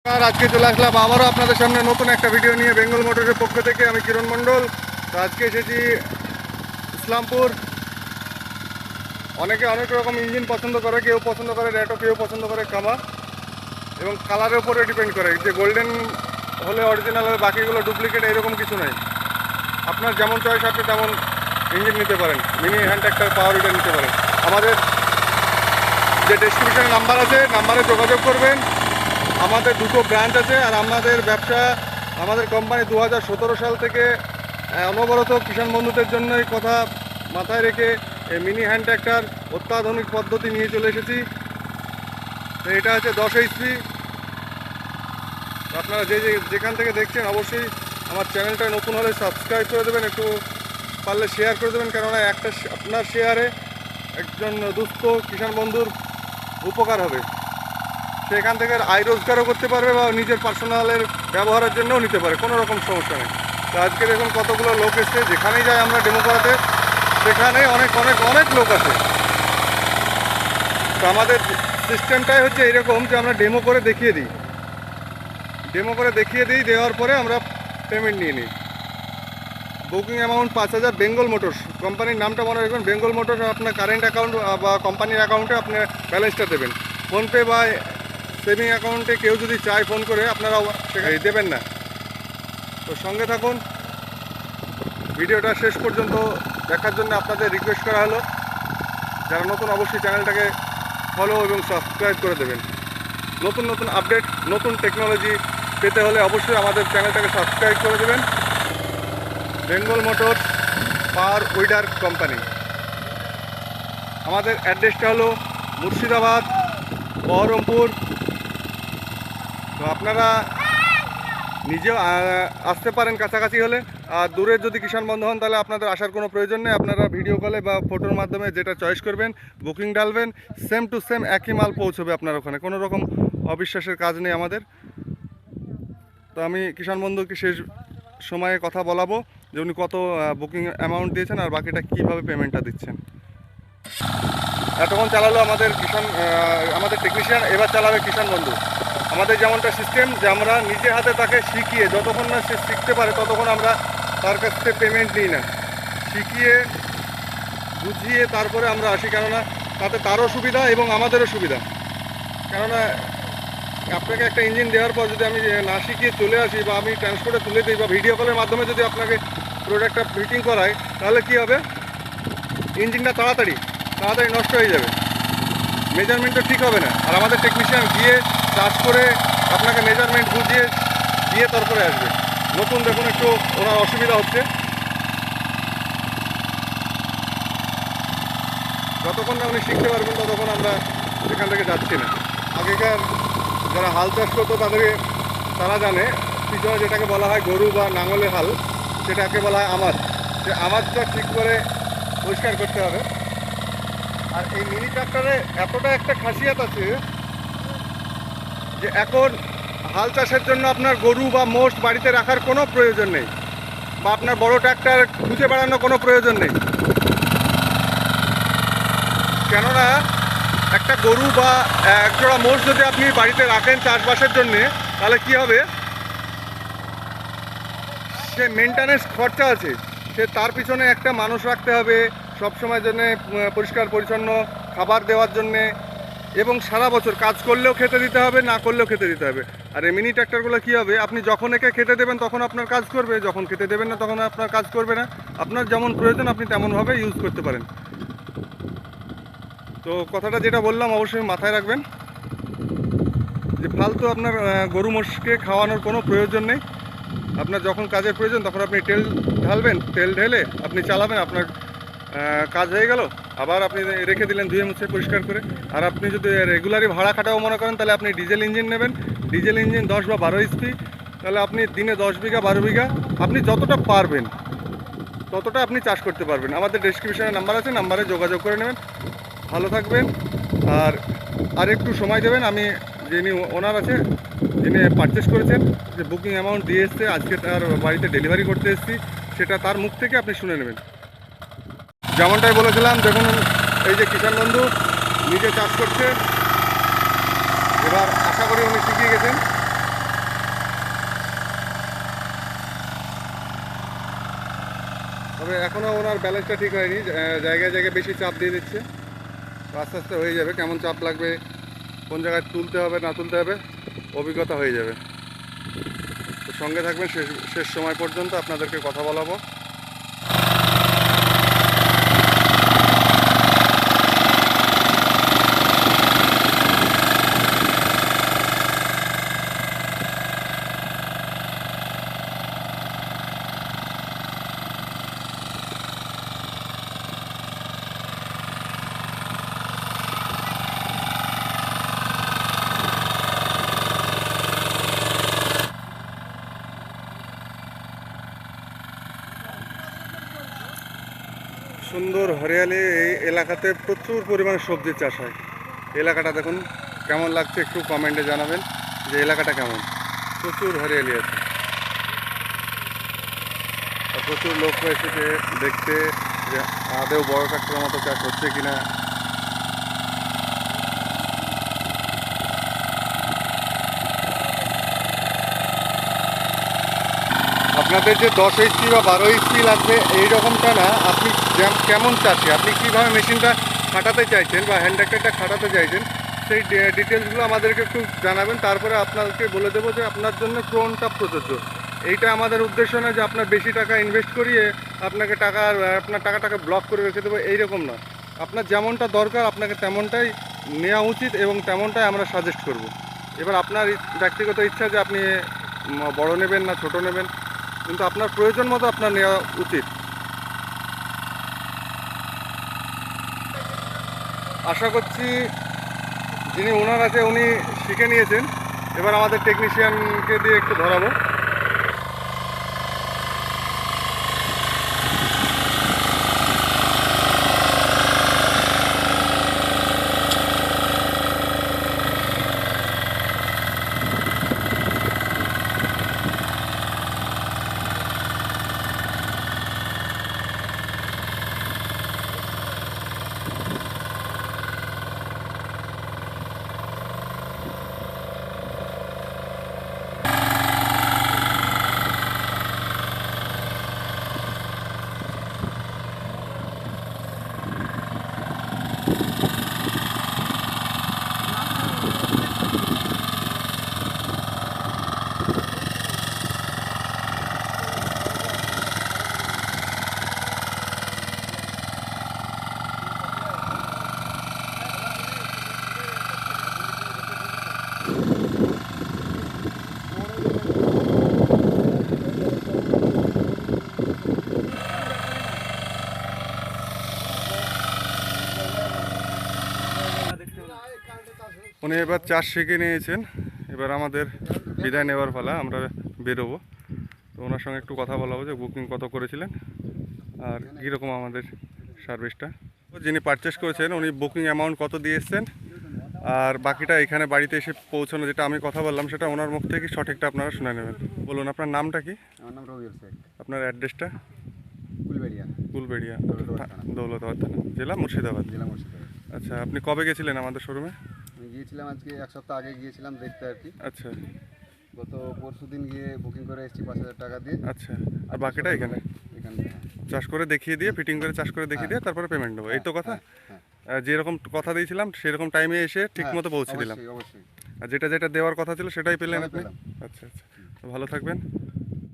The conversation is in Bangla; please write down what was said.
আর আজকে চলে আসলাম আবারও আপনাদের সামনে নতুন একটা ভিডিও নিয়ে বেঙ্গল মোটরের পক্ষ থেকে। আমি কিরণ মণ্ডল। তো আজকে এসেছি ইসলামপুর। অনেকে অনেক রকম ইঞ্জিন পছন্দ করে, কেউ পছন্দ করে র্যাটো, কেউ পছন্দ করে কামা, এবং কালারের উপরে ডিপেন্ড করে যে গোল্ডেন হলে অরিজিনাল হবে, বাকিগুলো ডুপ্লিকেট, এরকম কিছু নেই। আপনার যেমন চয়েস আপনি তেমন ইঞ্জিন নিতে পারেন, মিনি হ্যান্ড ট্র্যাক্টর, পাওয়ার উইডার নিতে পারেন। আমাদের যে ডেসক্রিপশনে নাম্বার আছে, নাম্বারে যোগাযোগ করবেন। আমাদের দুটো ব্রাঞ্চ আছে, আর আমাদের ব্যবসা, আমাদের কোম্পানি 2017 সাল থেকে অনবরত কিষাণ বন্ধুদের জন্য এই কথা মাথায় রেখে এই মিনি হ্যান্ড ট্র্যাক্টর অত্যাধুনিক পদ্ধতি নিয়ে চলে এসেছি। তো এটা হচ্ছে 10 HP। আপনারা যেখান থেকে দেখছেন অবশ্যই আমার চ্যানেলটা নতুন হলে সাবস্ক্রাইব করে দেবেন, একটু পারলে শেয়ার করে দেবেন, কেননা একটা আপনার শেয়ারে একজন দুস্থ কিষাণ বন্ধুর উপকার হবে। সেখান থেকে আয় রোজগারও করতে পারবে বা নিজের পার্সোনালের ব্যবহারের জন্যও নিতে পারে, কোনো রকম সমস্যা নেই। তো আজকে দেখুন কতগুলো লোক এসছে, যেখানেই যাই আমরা ডেমো করাতে সেখানে অনেক অনেক অনেক লোক আছে। তো আমাদের সিস্টেমটাই হচ্ছে এরকম যে আমরা ডেমো করে দেখিয়ে দিই, দেওয়ার পরে আমরা পেমেন্ট নিয়ে নিই। Booking amount 5000। বেঙ্গল মোটরস কোম্পানির নামটা মনে রাখবেন, বেঙ্গল মোটরস। আপনার কারেন্ট অ্যাকাউন্ট বা কোম্পানির অ্যাকাউন্টে আপনার ব্যালেন্সটা দেবেন। ফোনপে বা সেভিং অ্যাকাউন্টে কেউ যদি চায় ফোন করে, আপনারা সেখানে দেবেন না। তো সঙ্গে থাকুন, ভিডিওটা শেষ পর্যন্ত দেখার জন্য আপনাদের রিকোয়েস্ট করা হলো। যারা নতুন অবশ্যই চ্যানেলটাকে ফলো এবং সাবস্ক্রাইব করে দেবেন। নতুন নতুন আপডেট, নতুন টেকনোলজি পেতে হলে অবশ্যই আমাদের চ্যানেলটাকে সাবস্ক্রাইব করে দেবেন। বেঙ্গল মোটরস পাওয়ার উইডার কোম্পানি। আমাদের অ্যাড্রেসটা হলো মুর্শিদাবাদ, বহরমপুর। তো আপনারা নিজেও আসতে পারেন কাছাকাছি হলে, আর দূরের যদি কিষাণ বন্ধু হন তাহলে আপনাদের আসার কোনো প্রয়োজন নেই। আপনারা ভিডিও কলে বা ফটোর মাধ্যমে যেটা চয়েস করবেন, বুকিং ডালবেন, সেম টু সেম একই মাল পৌঁছবে আপনার ওখানে। কোনো রকম অবিশ্বাসের কাজ নেই আমাদের। তো আমি কিষাণ বন্ধুকে শেষ সময়ে কথা বলাবো যে উনি কত বুকিং অ্যামাউন্ট দিয়েছেন আর বাকিটা কীভাবে পেমেন্টটা দিচ্ছেন। এতক্ষণ চালালো আমাদের আমাদের টেকনিশিয়ান, এবার চালাবে কিষাণ বন্ধু। আমাদের যেমনটা সিস্টেম যে আমরা নিজে হাতে তাকে শিখিয়ে, যতক্ষণ না সে শিখতে পারে ততক্ষণ আমরা তার কাছ থেকে পেমেন্ট নিই না। শিখিয়ে বুঝিয়ে তারপরে আমরা আসি, কেননা তাতে তারও সুবিধা এবং আমাদেরও সুবিধা। কেননা আপনাকে একটা ইঞ্জিন দেওয়ার পর যদি আমি না শিখিয়ে চলে আসি, বা আমি ট্রান্সপোর্টে তুলে দিই, বা ভিডিও কলের মাধ্যমে যদি আপনাকে প্রোডাক্টটা ফিটিং করাই, তাহলে কী হবে, ইঞ্জিনটা তাড়াতাড়ি নষ্ট হয়ে যাবে, মেজারমেন্টটা ঠিক হবে না। আর আমাদের টেকনিশিয়ান গিয়ে চার্জ করে আপনাকে মেজারমেন্ট বুঝিয়ে দিয়ে তারপরে আসবে। নতুন দেখুন একটু ওনার অসুবিধা হচ্ছে, যতক্ষণ না উনি শিখতে পারবেন ততক্ষণ আমরা এখান থেকে যাচ্ছি না। আগেকার যারা হাল চাষ করতো তারা জানে, পিছনে যেটাকে বলা হয় গরু বা নাঙলের হাল, সেটাকে বলা হয় আমাদ। সে আমাদটা ঠিক করে পরিষ্কার করতে হবে। আর এই মিনি ট্রাক্টরে এতটা একটা খাসিয়াত আছে যে এখন হাল চাষের জন্য আপনার গরু বা মোষ বাড়িতে রাখার কোনো প্রয়োজন নেই, বা আপনার বড় ট্রাক্টর খুঁজে বেড়ানোর কোনো প্রয়োজন নেই। কেননা একটা গরু বা একজোড়া মোষ যদি আপনি বাড়িতে রাখেন চাষবাসের জন্যে, তাহলে কি হবে, সে মেনটেন্যান্স খরচা আছে, সে তার পিছনে একটা মানুষ রাখতে হবে সবসময়ের জন্যে, পরিষ্কার পরিচ্ছন্ন খাবার দেওয়ার জন্যে, এবং সারা বছর কাজ করলেও খেতে দিতে হবে, না করলেও খেতে দিতে হবে। আর এই মিনি ট্র্যাক্টরগুলো কী হবে, আপনি যখন একে খেতে দেবেন তখন আপনার কাজ করবে, যখন খেতে দেবেন না তখন আপনার কাজ করবে না। আপনার যেমন প্রয়োজন আপনি তেমনভাবে ইউজ করতে পারেন। তো কথাটা যেটা বললাম অবশ্যই মাথায় রাখবেন যে ফালতু আপনার গরু মোষকে খাওয়ানোর কোনো প্রয়োজন নেই। আপনার যখন কাজের প্রয়োজন তখন আপনি তেল ঢালবেন, তেল ঢেলে আপনি চালাবেন, আপনার কাজ হয়ে গেল। আবার আপনি রেখে দিলেন ধুয়ে মুছে পরিষ্কার করে। আর আপনি যদি রেগুলারই ভাড়া খাটাও মনে করেন, তাহলে আপনি ডিজেল ইঞ্জিন নেবেন, ডিজেল ইঞ্জিন 10 বা 12 HP, তাহলে আপনি দিনে 10 বিঘা 12 বিঘা আপনি যতটা পারবেন ততটা আপনি চাষ করতে পারবেন। আমাদের ডেসক্রিপশনে নাম্বার আছে, নাম্বারে যোগাযোগ করে নেবেন। ভালো থাকবেন, আর একটু সময় দেবেন। আমি যিনি ওনার আছে, যিনি পারচেস করেছেন, যে বুকিং অ্যামাউন্ট দিয়ে এসছে, আজকে তার বাড়িতে ডেলিভারি করতে এসেছি, সেটা তার মুখ থেকে আপনি শুনে নেবেন। যেমনটাই বলেছিলাম, দেখুন এই যে কিষাণ বন্ধু নিজে চাষ করছে। এবার আশা করি উনি শিখিয়ে গেছেন। তবে এখনও ওনার ব্যালেন্সটা ঠিক হয়নি, জায়গায় জায়গায় বেশি চাপ দিয়ে দিচ্ছে। তো আস্তে আস্তে হয়ে যাবে, কেমন চাপ লাগবে, কোন জায়গায় তুলতে হবে না তুলতে হবে, অভিজ্ঞতা হয়ে যাবে। তো সঙ্গে থাকবেন শেষ শেষ সময় পর্যন্ত, আপনাদেরকে কথা বলাবো। সুন্দর হরিয়ালি এই এলাকাতে প্রচুর পরিমাণে সবজির চাষ হয়। এলাকাটা দেখুন কেমন লাগছে, একটু কমেন্টে জানাবেন যে এলাকাটা কেমন। প্রচুর হরিয়ালি আছে, আর প্রচুর লোক এসেছে দেখতে যে আদেও বড় ট্রাক্টরের মতো চাষ হচ্ছে কিনা। আপনাদের যে 10 HP বা 12 HP লাগবে এই রকমটা না, আপনি কেমন চাষি, আপনি কীভাবে মেশিনটা খাটাতে চাইছেন বা হ্যান্ড ট্রাক্টরটা খাটাতে চাইছেন, সেই ডিটেলসগুলো আমাদেরকে একটু জানাবেন। তারপরে আপনাকে বলে দেবো যে আপনার জন্য কোনটা প্রযোজ্য। এইটা আমাদের উদ্দেশ্য না যে আপনার বেশি টাকা ইনভেস্ট করিয়ে আপনার টাকাটাকে ব্লক করে রেখে দেবো, এইরকম না। আপনার যেমনটা দরকার আপনাকে তেমনটাই নেওয়া উচিত এবং তেমনটাই আমরা সাজেস্ট করব। এবার আপনার ব্যক্তিগত ইচ্ছা যে আপনি বড় নেবেন না ছোট নেবেন, কিন্তু আপনার প্রয়োজন মতো আপনার নেওয়া উচিত। আশা করছি যিনি ওনার আছে উনি শিখে নিয়েছেন। এবার আমাদের টেকনিশিয়ানকে দিয়ে একটু ধরাবো। উনি এবার চাষ শিখে নিয়েছেন, এবার আমাদের বিদায় নেওয়ার পালা, আমরা বেরোবো। তো ওনার সঙ্গে একটু কথা বলাবো যে বুকিং কত করেছিলেন আর কীরকম আমাদের সার্ভিসটা। যিনি পারচেস করেছেন উনি বুকিং অ্যামাউন্ট কত দিয়ে এসছেন আর বাকিটা এখানে বাড়িতে এসে পৌঁছানো, যেটা আমি কথা বললাম সেটা ওনার মুখ থেকে সঠিকটা আপনারা শুনে নেবেন। বলুন আপনার নামটা কি? আমার নাম রবিউল শেখ, আপনার অ্যাড্রেসটা? কুলবেড়িয়া, কুলবেড়িয়া, দৌলতাবাদ দৌলতাবাদ থানা, জেলা মুর্শিদাবাদ। জেলা মুর্শিদাবাদ। আচ্ছা, আপনি কবে গেছিলেন আমাদের শোরুমে? আমি গিয়েছিলাম আজকে 1 সপ্তাহ আগে গিয়েছিলাম দেখতে আর কি। আচ্ছা গত পরশু দিন গিয়ে বুকিং করে এসেছি 5,000 টাকা দিয়ে। আচ্ছা, আর বাকিটা এখানে এখানে চাষ করে দেখিয়ে দিয়ে, ফিটিং করে চাষ করে দেখিয়ে দিয়ে তারপরে পেমেন্ট দেবো, এই তো কথা? যেরকম কথা দিয়েছিলাম সেরকম টাইমে এসে ঠিক মতো পৌঁছে দিলাম। অবশ্যই। আর যেটা যেটা দেওয়ার কথা ছিল সেটাই পেলেন আপনি? পেলাম। আচ্ছা আচ্ছা, তো ভালো থাকবেন।